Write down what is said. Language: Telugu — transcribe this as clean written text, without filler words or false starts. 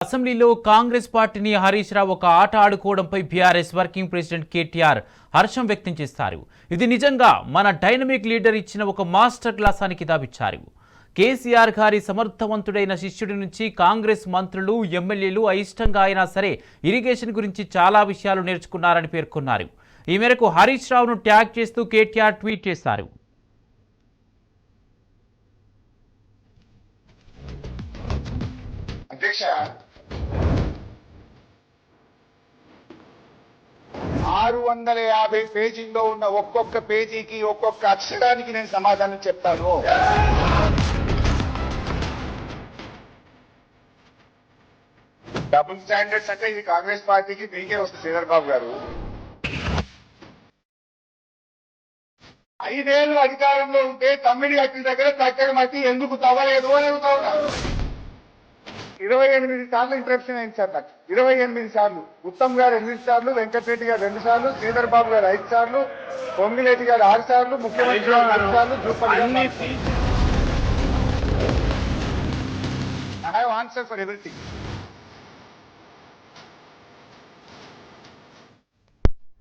అసెంబ్లీలో కాంగ్రెస్ పార్టీని హరీష్ రావు ఒక ఆట ఆడుకోవడంపై బీఆర్ఎస్ వర్కింగ్ ప్రెసిడెంట్ కేటీఆర్ హర్షం వ్యక్తం చేశారు. ఇది నిజంగా మన డైనమిక్ లీడర్ ఇచ్చిన ఒక మాస్టర్ క్లాస్ అని కితాబిచ్చారు. కేసీఆర్ గారి సమర్థవంతుడైన శిష్యుడి నుంచి కాంగ్రెస్ మంత్రులు ఎమ్మెల్యేలు అయిష్టంగా అయినా సరే ఇరిగేషన్ గురించి చాలా విషయాలు నేర్చుకున్నారని పేర్కొన్నారు. ఈ మేరకు హరీష్ రావును ట్యాగ్ చేస్తూ కేటీఆర్ ట్వీట్ చేశారు. అధ్యక్ష 650 పేజీల్లో ఉన్న ఒక్కొక్క పేజీకి ఒక్కొక్క అక్షరానికి నేను సమాధానం చెప్తాను. డబుల్ స్టాండర్డ్స్ అంటే ఇది కాంగ్రెస్ పార్టీకి మీకే వస్తుంది శ్రీధర్ బాబు గారు. 5 ఏళ్ళు అధికారంలో ఉంటే తమ్మిడి కట్టిన దగ్గర చక్కగా మట్టి ఎందుకు తవ్వలేదు అని అడుగుతా ఉన్నారు. 28 సార్లు ఇంటరప్షన్ అయింది సార్ నాకు. 28 సార్లు. ఉత్తమ్ గారు 8 సార్లు, వెంకటరెడ్డి గారు 2 సార్లు, శ్రీధర్ బాబు గారు 5 సార్లు, పొంగిరెడ్డి గారు 6 సార్లు, ముఖ్యమంత్రి గారు 2 సార్లు, I have answer for everything.